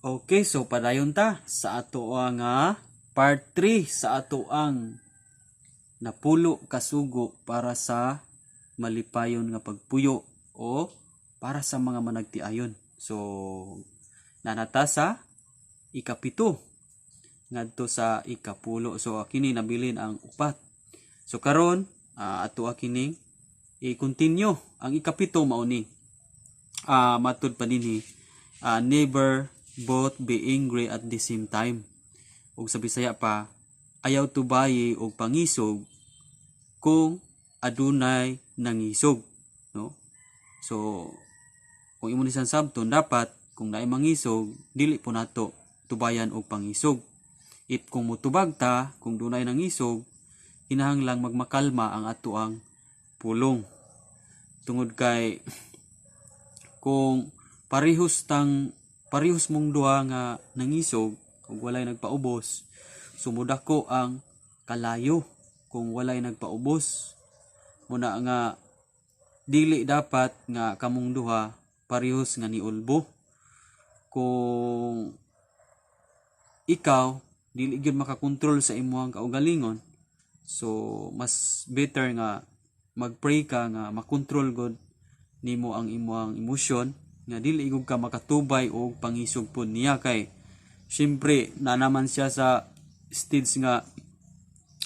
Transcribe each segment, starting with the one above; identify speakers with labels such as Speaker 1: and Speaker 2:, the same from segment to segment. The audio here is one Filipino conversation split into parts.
Speaker 1: Okay, so padayon ta sa ato ang part 3 sa ato ang napulo kasugo para sa malipayon nga pagpuyo o para sa mga managtiayon. So nanata sa ikapito ngadto sa ikapulo. So kini nabilin ang upat. So karon ato kining i-continue ang ikapito mao ni matud pa dinhi never both be angry at the same time. Ug sa Bisaya pa, ayaw tubayi og pangisog kung adunay nangisog, no? So kung imo ni sabton dapat kung naay mangisog dili po nato tubayan og pangisog. If kung mutubag ta kung dunay nangisog, kinahanglang magmakalma ang ato ang pulong. Tungod kay kung parehos mong duha nga nangisog ug walay nagpaubos, sumudako ang kalayo kung walay nagpaubos. Muna nga dili dapat nga kamong duha parehos nga niulbo. Kung ikaw dili gyud makakontrol sa imong kaugalingon, so mas better nga magpray ka nga makontrol god nimo ang imong emosyon nga dili gud ka makatubay og pangisog pod niya. Kay syempre na naman siya sa stage nga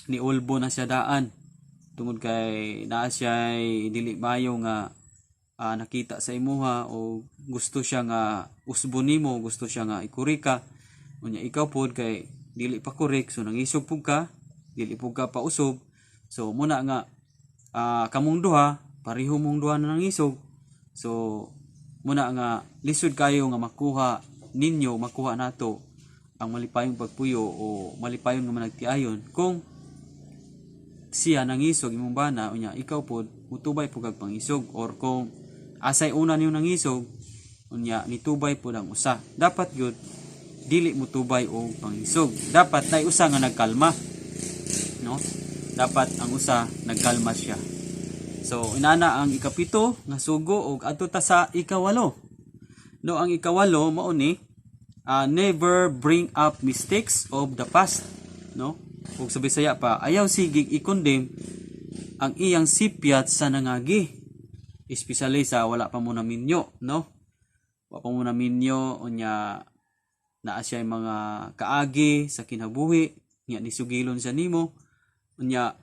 Speaker 1: ni ulbo na siya daan, tungod kay naa siya dili mayo nga nakita sa imuha o gusto siya nga usbo nimo, gusto siya nga ikurika unya ikaw pod kay dili pa korek, so nangisog pug ka, dili pug ka pausob. So muna nga kamong duha pareho mong duha na nangisog, so muna nga lisod kayo nga makuha nato ang malipayong pagpuyo o malipayong nga managtiayon kung siya nangisog imong bana unya ikaw pod mutubay pug kag pangisog, or kung asay una niyo nangisog unya nitubay pod ang usa, dapat gyud dili mutubay og pangisog. Dapat nay usa nga nagkalma, no? Dapat ang usa nagkalma siya. So inana ang ikapito nga sugo og adto ta sa ikawalo. No, ang ikawalo mao ni never bring up mistakes of the past, no? Ug sa Bisaya pa, ayaw sigig i-condemn ang iyang sipyat sa nangagi. Especially sa wala pa mo na minyo, no? Wala pa mo na minyo unya naa siya mga kaagi sa kinabuhi, nya nisugilon siya nimo. Unya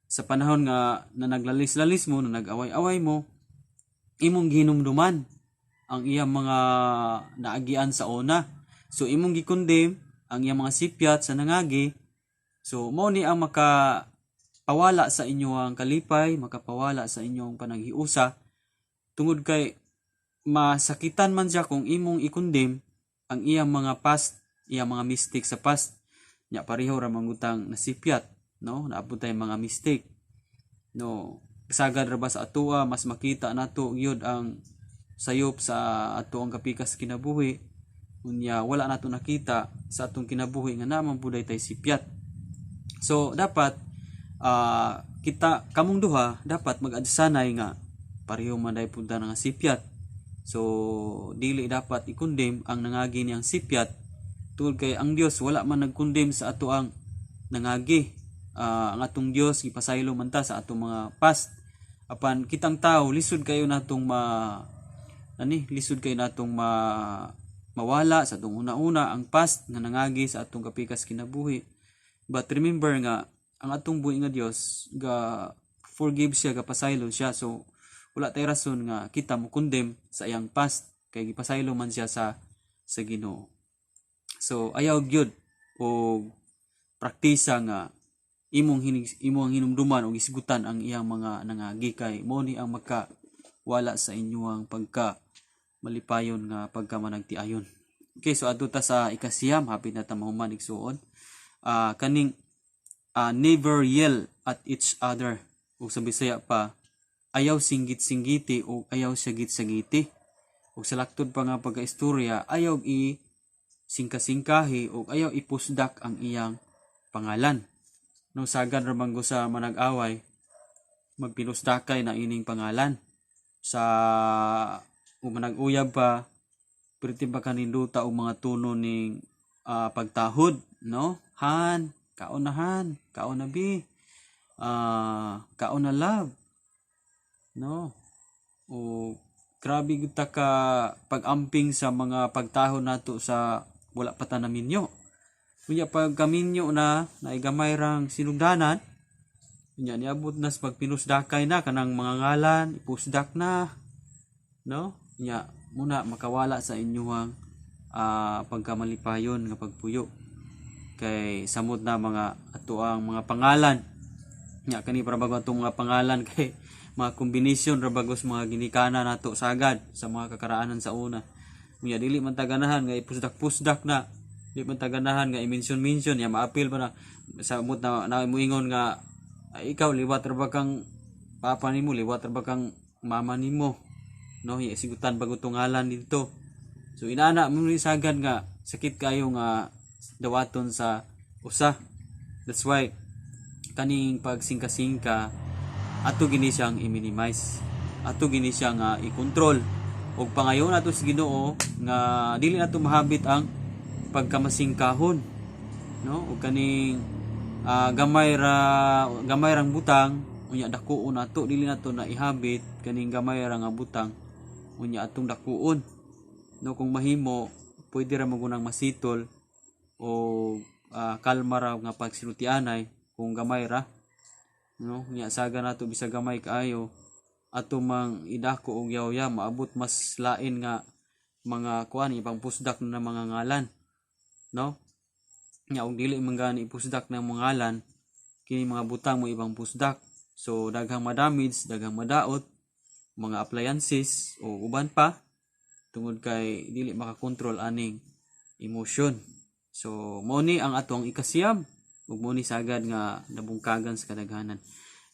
Speaker 1: sa panahon nga na naglalis-lalis mo, na nag-away-away mo, imong ginumduman ang iyang mga naagian sa una. So imong gikondem ang iyang mga sipyat sa nangagi. So mao ni ang makapawala sa inyong kalipay, makapawala sa inyong panaghiusa, tungod kay masakitan man siya kung imong ikondem ang iyang mga past, iyang mga mistake sa past. Nya pareho ra mangutang nasipyat, no? Naabot tay mga mistake, no? Sagad ra ba sa atoa mas makita nato gyud ang sayop sa ato ang kapikas kinabuhi, unya wala nato nakita sa atong kinabuhi nga naman puday tay sipyat. So dapat kita kamong duha dapat mag-adsanay nga pareho man day punta nga sipyat. So dili dapat i-condemn ang nangagi niyang sipyat, tungod kay ang Dios wala man nag-condemn sa ato ang nangagi. Ang atong Dios gipasaylo man ta sa atong mga past. Apan kitang tao lisod kayo natong mawala sa atong una-una ang past nga nangagi sa atong kapikas kinabuhi. But remember nga ang atong buhi nga Dios ga forgive siya, ga pasaylo siya. So wala tay rason nga kita mo condemn sa iyang past kay gipasaylo man siya sa Ginoo. So ayaw gyud og praktisa nga imong hinumduman og isgutan ang iyang mga nangagi, kay mao ni ang makawala sa inyong pagka malipayon nga pagkamanagtiayon. Okay, so adto ta sa ikasiyam, hapit na ta mahuman igsuon. Kaning never yell at each other, ug sa Bisaya pa, ayaw singgit-singgiti o ayaw sagit-sagiti. O sa laktod pa nga pagkaistorya, ayaw i-singka-singkahi o ayaw ipusdak ang iyang pangalan. No, sagad ramang go sa manag-away, magpinusdakay na ining pangalan. Sa manag-uyab pa, Perti ba kaninduta og mga tuno ning pagtahod, no? Han, kaon na bi, kaon na love, no? O grabe gud ta ka pag-amping sa mga pagtahod nato sa wala pa ta naminyo. Kunya pag kaminyo na naigamay rang sinugdanan, kunya niabot na sa pagpinusdakay na kanang mga ngalan, ipusdak na, no? Kunya muna makawala sa inyong pagkamalipayon nga pagpuyo. Kay samot na mga ato ang mga pangalan. Nya kani para bago atong mga pangalan kay mga kombinasyon ra bagos mga ginikana nato sagad sa mga kakaraanan sa una. Kunya dili man taganahan nga ipusdak-pusdak na. Di man taganahan nga i-mention ya maapil pa na sa mut na moingon nga ikaw liwat ra ba kang papa nimo, liwat ra ba kang mama nimo, no? Sigutan bago ngalan dito. So inana mo ni sagad nga sakit kayo nga dawaton sa usa. That's why kaning pagsingka-singka ato gini siyang i-minimize, ato gini siya nga i-control ug pangayon nato sa Ginoo nga dili nato mahabit ang pagkamasingkahon, no? Ug kaning gamay rang butang unya dakuon nato, dili nato na ihabit kaning gamay ra nga butang unya atong dakuon, no? Kung mahimo pwede ra magunang masitol o kalma ra nga pagsilutianay kung gamay ra, no? Unya saga nato bisa gamay kaayo ato mang idako og yaw-yaw maabot mas lain nga mga kuan ibang pusdak na mga ngalan, no? Nya og dili man gani ipusdak ng mga ngalan kini mga butang mo ibang pusdak, so daghang madamage, daghang madaot mga appliances o uban pa tungod kay dili makakontrol aning emotion. So mao ni ang atong ikasiyam ug mao ni sagad nga nabungkagan sa kadaghanan.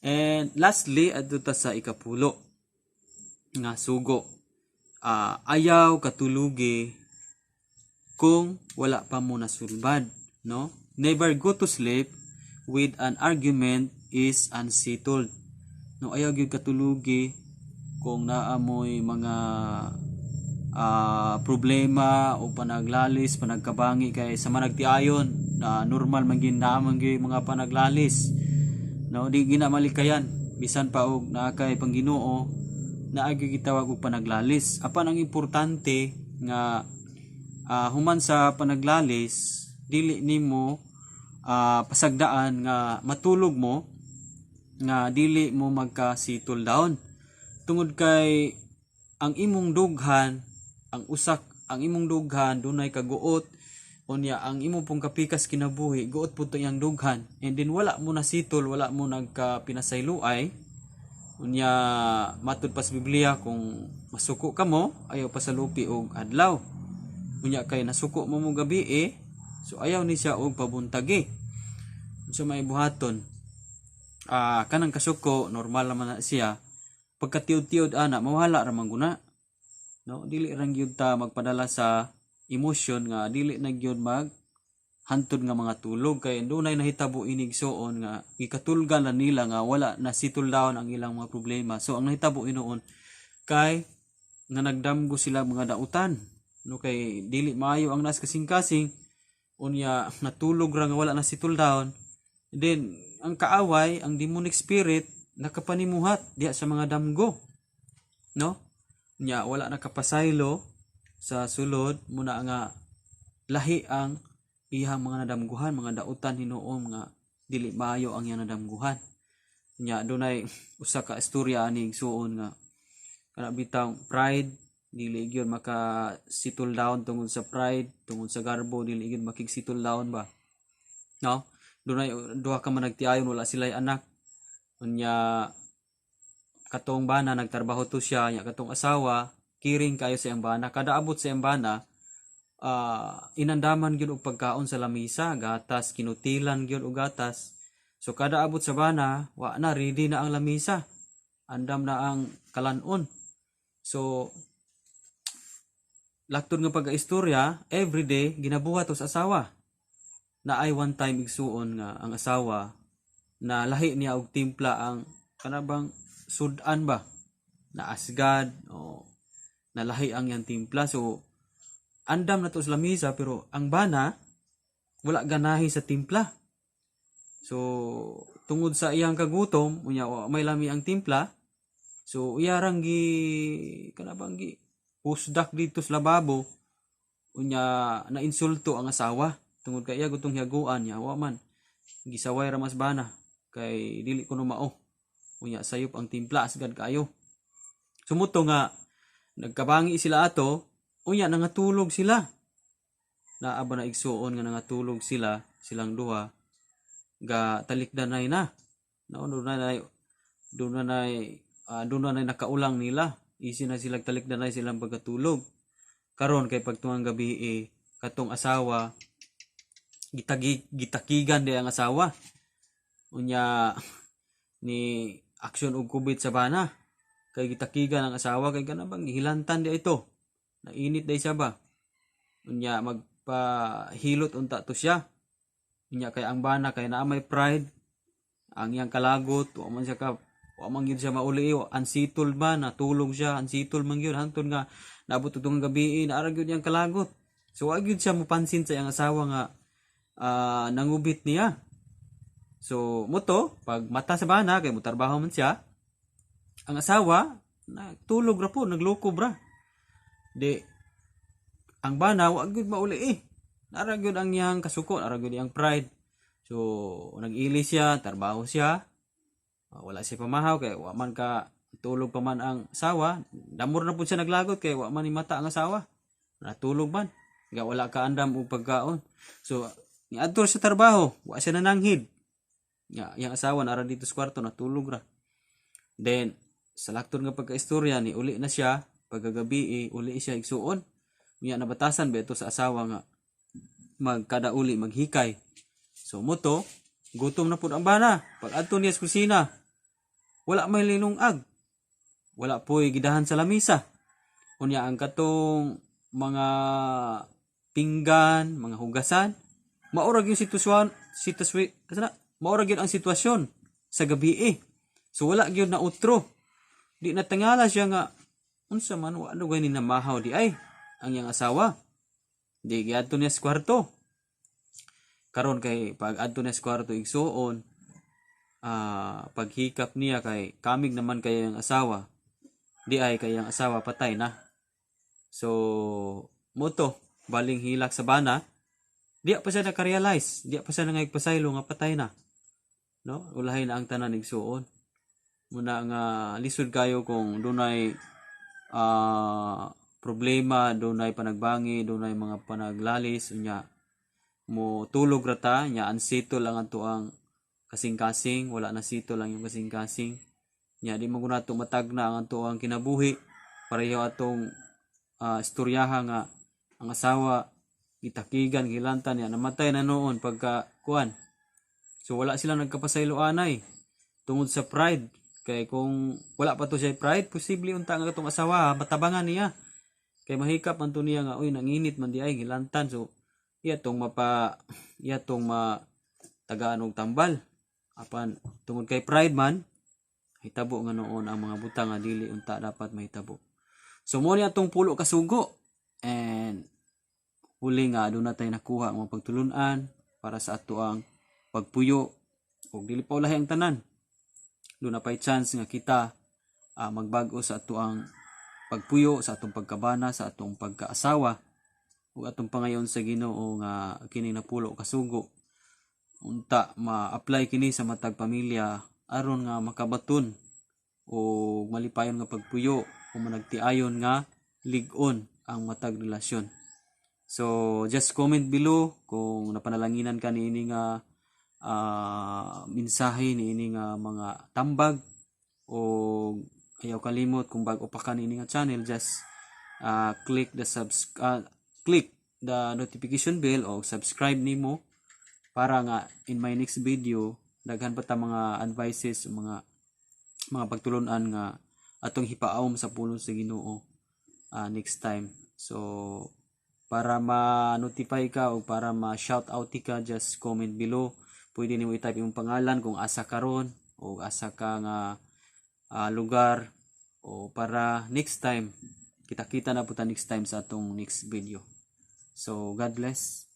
Speaker 1: And lastly adto ta sa ikapulo nga sugo, ayaw katulugi kung wala pa mo nasulbad, no? Never go to sleep with an argument is unsettled, no? Ayaw gyud katulugi kung naamoy mga problema o panaglalis, panagkabangi kay sa managtiayon na normal man gyud naman gyud mga panaglalis, no? Di gina malikayan bisan pa og naa kay Pangginoo na agi gitawag og panaglalis. Apan ang importante nga human sa panaglalis dili nimo pasagdaan nga matulog mo nga dili mo magka-settle down, tungod kay ang imong dughan ang imong dughan dunay kaguot unya ang imong pong kapikas kinabuhi guot pud iyang dughan, and then wala mo na sitol, wala mo nagka-pinasayloay unya matud pa sa Biblia kung masuko ka mo ayaw pasalupi og adlaw, unya kay nasuko mo gabi so ayaw ni siya og pabuntagi. So may buhaton kanang kasuko normal naman na siya pagkatiud-tiud ana mawala ra man guna, no? Dili ra gyud ta magpadala sa emotion nga dili na gyud mag hantod nga mga tulog kay dunay nahitabo inig soon nga gikatulgan na nila nga wala na settle down ang ilang mga problema. So ang nahitabo inoon kay nga nagdamgo sila mga dautan, no? Kay dili maayo ang nas kasing-kasing unya natulog ra nga wala na settle down, then ang kaaway, ang demonic spirit nakapanimuhat diha sa mga damgo, no? Nya wala nakapasaylo sa sulod muna nga lahi ang iyang mga nadamguhan, mga dautan hinuom nga dili maayo ang iyang nadamguhan. Nya dunay usa ka istorya aning suon nga kana bitang pride dili gyud maka settle down tungod sa pride, tungod sa garbo dili gyud makig settle down ba, no? Dunay duha ka man nagtiayon wala sila'y anak, unya katong bana nagtrabaho to siya, nya katong asawa kiring kayo sa iyang bana, kada abot sa iyang bana inandaman gyud og pagkaon sa lamisa, gatas kinutilan gyud og gatas. So kada abot sa bana wa na ready na ang lamisa, andam na ang kalanon. So laktod nga pag-istorya everyday ginabuhat sa asawa na ay one time igsuon nga ang asawa na lahi niya og timpla ang kanabang sudan ba na asgad o nalahi ang yang timpla. So andam na to sa lamisa pero ang bana wala ganahi sa timpla. So tungod sa iyang kagutom unya may lami ang timpla, so iyarang kanabang gi pusdak dito sa lababo unya na insulto ang asawa tungod kay iya gutong hiaguan niya wa man gisaway ra mas bana kay dili ko no mao unya sayop ang timpla asgad kayo. Sumuto nga nagkabangi sila ato unya nangatulog sila. Naaba na igsuon nga nangatulog silang duha ga talikdanay na. Doon na nakaulang nila. Isi na sila talikdanay silang pagkatulog. Karon kay pagtuang gabi katong asawa gitakigan di ang asawa. Unya ni aksyon og kubit sa bana. Kay gitakigan ang asawa kay kanabang hilantan di ito. Nainit day siya ba. Unya magpahilot unta to siya. Unya kay ang bana kay naa may pride. Ang iyang kalagot, wa man gyud siya mauli, ansitol ba natulog siya, ansitol man gyud hangtod nga naabot tong gabi naara gyud iyang kalagot. So wa gyud siya mopansin sa iyang asawa nga nangubit niya. So moto pag mata sa bana kay mutarbaho man siya, ang asawa nagtulog ra po, naglukob ra. Di ang bana wa gyud mauli Nara gyud ang iyang kasuko, nara gyud iyang pride. So nag-ili siya, tarbaho siya. Wala siya pamahaw kay wa man ka tulog pa man ang asawa. Damor na pud siya naglagot kay wa man ni mata ang asawa. Natulog man. Kaya wala ka andam og pagkaon. So niadto sa trabaho, wa siya nananghid. Yang asawa nara dito sa kwarto natulog ra. Then sa lakton nga pagkaistorya ni uli na siya pagkagabi uli siya igsuon. Niya nabatasan ba ito sa asawa nga magkadauli maghikay. So moto gutom na pud ang bana. Pag adto niya sa kusina, wala may linungag. Wala po'y gidahan sa lamisa. Unya ang katong mga pinggan, mga hugasan, maurag yung maurag yun ang sitwasyon sa gabi So wala gyud na utro. Di natangala siya nga unsa man wa ano gani namahaw di ay ang iyang asawa. Di giadto niya sa kwarto. Karon kay pag adto niya sa kwarto igsuon, paghikap niya kay kamig naman kay ang asawa. Di ay kay ang asawa patay na. So moto baling hilak sa bana, di pa siya naka-realize, di pa siya nangaypasaylo nga patay na. No? Ulahay na ang tanan igsuon. Muna nga lisod kayo kung dunay problema, dunay panagbangi, dunay mga panaglalis unya mo tulog rata nya ansito lang ato ang kasing-kasing, wala na sito lang yung kasing-kasing. Nya di mo nato matagna ang ato ang kinabuhi. Pareho atong istoryaha nga ang asawa gitakigan gilantan niya namatay na noon pagka kuan. So wala sila nagkapasaylo anay tungod sa pride. Kay kung wala pa to siya pride, posible unta nga itong asawa matabangan niya. Kay mahikap man to niya nga uy nanginit man di ay gilantan. So iya tong tagaan og tambal. Apan tungod kay pride man hitabo nga noon ang mga butang nga dili unta dapat mahitabo. So mo ni atong pulo ka sugo and huli nga aduna tay nakuha ang pagtulunan para sa ato ang pagpuyo ug dili pa ulahi ang tanan. Doon na pa'y chance nga kita magbago sa ato ang pagpuyo, sa atong pagkabana, sa atong pagkaasawa ug atong pangayon sa Ginoo nga kini napulo kasugo unta ma-apply kini sa matag pamilya aron nga makabaton o malipayon nga pagpuyo o managtiayon nga lig-on ang matag relasyon. So just comment below kung napanalanginan ka niini nga mensahe niini nga mga tambag o ayaw kalimot kung bago pa ka niini nga channel, just click the notification bell o subscribe nimo para nga in my next video daghan pa ta mga advices mga pagtulunan nga atong hipaawom sa pulong sa Ginoo next time. So para ma-notify ka o para ma-shout out ka, just comment below. Pwede nimo i-type imong pangalan kung asa ka ron o asa ka nga lugar o para next time kita-kita na po ta next time sa atong next video. So God bless.